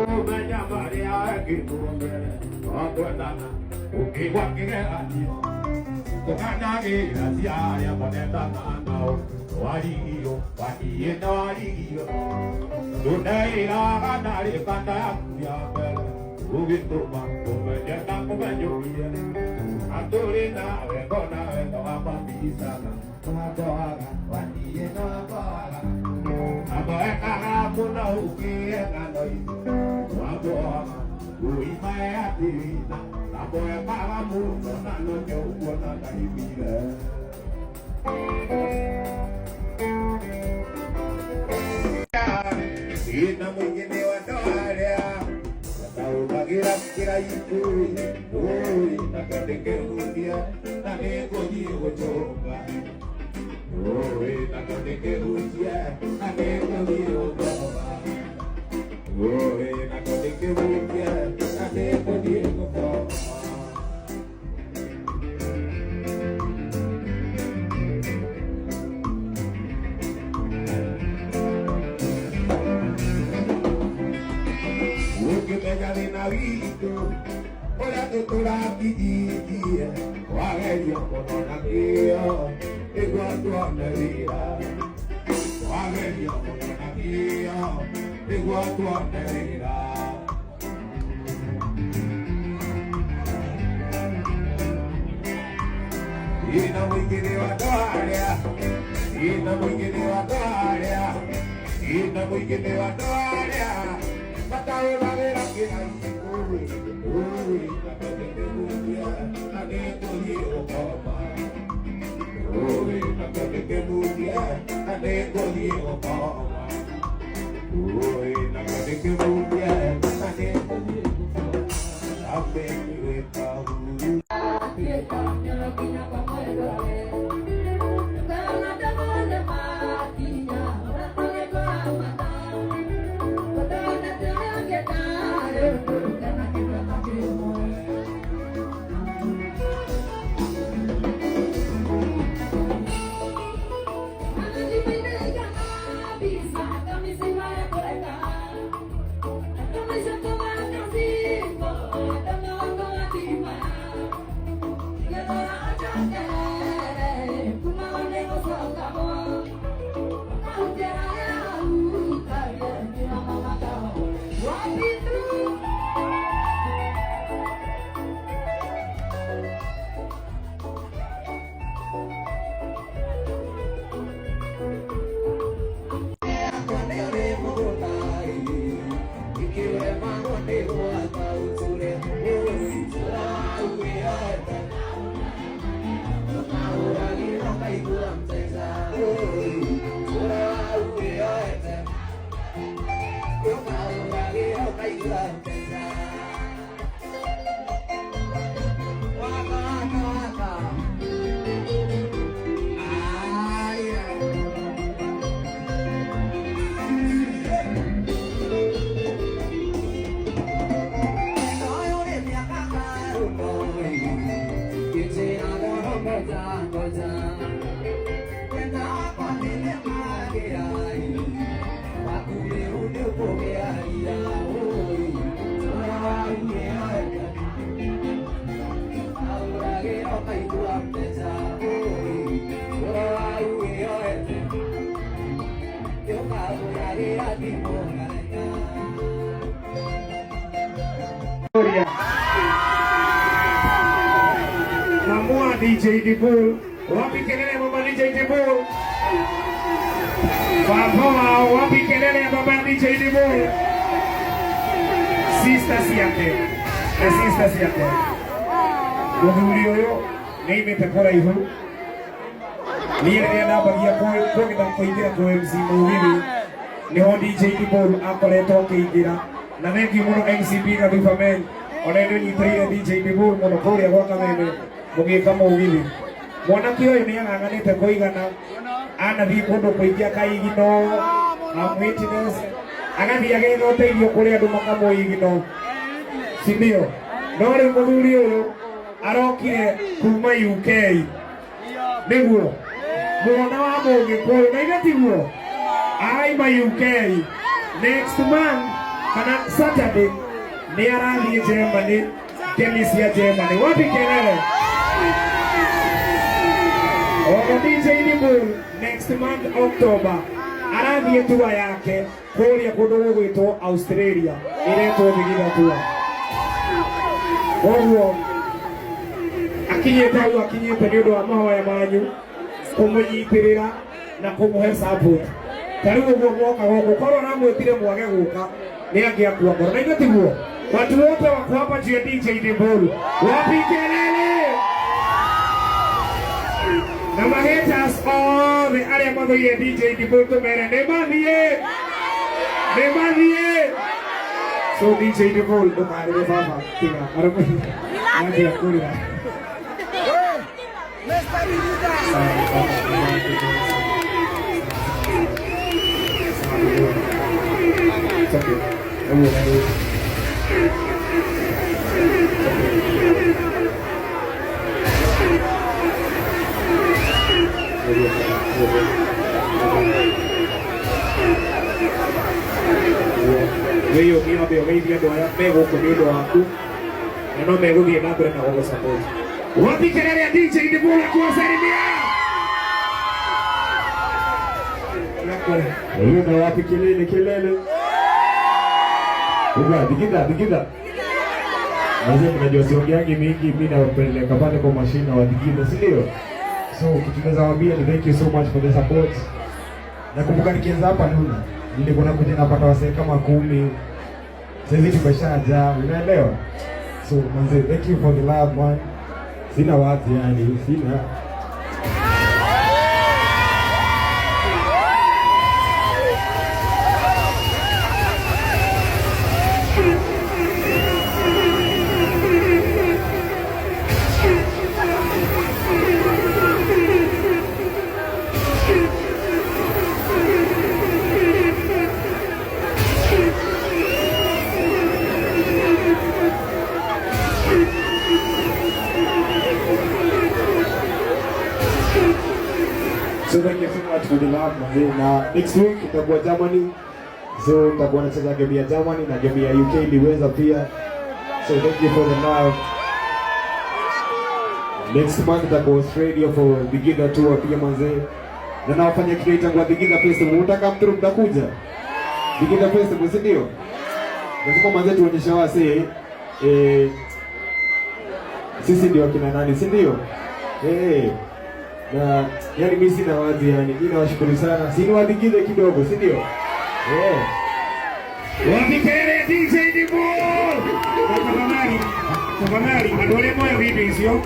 menya maria kitumbe Wangwendana ukiwakigeraji Kukanyagira siaya monetana nao Waliyo, walienda waliyo Tunaira kanari kanda ya mbele Ugituma kumejenda kumenyuye Aturi nawe kona wendo wapambisana Tunadoaga, walienda wakoaga Aboeka hakuna ukienga noisi Waboaga, uimae atirina Aboeka hamuno na noche uona kaibile Ina mwingine wa doaria Wataubagira kira ituri Ui, nakateke hudia Nakeko jigo chonga Ui, nakateke hudia Nakeko jigo chonga Ui, nakateke hudia Nakeko jigo chonga Hola tutura kijiji wagerio konona kio igwatwa nerira wagerio konona kio igwatwa nerira ina mwingine wa doaria ina mwingine wa doaria ina mwingine wa doaria Matao la vera que hay Uy, nakateke mudia Aneko hiyo koma Uy, nakateke mudia Aneko hiyo koma Uy, nakateke mudia Aneko hiyo koma Ape niwe kahuru Namua DJ Dibul, wapi kelele baba DJ Dibul? Baba, wapi kelele baba DJ Dibul? Sister siake, na sister siake. Muhuri nime pekora ihu. Niye na bagia ko kita kuingira ko MC Muhuri. Niho DJ Dibul akoleto kuingira. Na mengi muno MCP ka bifamen. Onendo ni trainer DJ Dibul muno koria kwa kameme. Mugi kama Muhuri. Mwanake oyo ni anganite koigana. Ana bi kondo kuingia kaigino. Witness. Agathi ageno teithio kuri andu makamo igino. Sindio? No ri muthuri uyu arokire kuma UK. Niguo. Mwana wa Mũgĩkũyũ na igatiguo. Ai ma UK. Next month kana Saturday ni arathi Germany Demisia Germany wapi kelele DJ Dimul next month October arathi tour yake kuria kundu gwitwo Australia iretwo Bigida tour oguo akinyite ni undu wa mahoya manyu kumunyitĩrĩra na kumuhe support tari uguo mwoka guku korwo na mwetire mwage guka ni angiakua ngoro na igotiguo watu wote wako hapa juu ya DJ Dimul wapi kelele na mahaters all the aria mathoire DJ Dimul tumere nĩmathie so DJ Dimul ndukarĩre baba tiga arũmĩrĩri nambia kũrĩra Wewe ukiambia wewe ndio mego kumido wako na no mego ndio nabere na wako support wapi kelele ya DJ Dimul kuwasalimia Yuna wapi kelele Uga Bigida Mzee mnajua siongeangi mingi mimi nawapeleka pale kwa mashina wa Bigida si ndio so kitu tunaweza waambia ni thank you so much for the support na kumbuka nikianza hapa Luna nilikuwa nakuja napata wasee kama 10 sasa tumeshaja unaelewa so mzee thank you for the love man sina wazi yani sina so thank you so much for the love man na next week itakuwa Germany so tutakuwa nacheza game ya Germany na game ya UK liweza pia so thank you for the love next month itakuwa Australia for Bigida tour pia manzee na nawafanya creator kwa Bigida Festival unataka mtu mtakuja Bigida Festival si ndio lazima manzee tuonyeshe wase sisi ndio kina nani si ndio na yani mimi sina wazi yani mimi nawashukuru sana sina wadigile kidogo si ndio wapi kelele DJ Dimul tafadhali adole moyo video hizo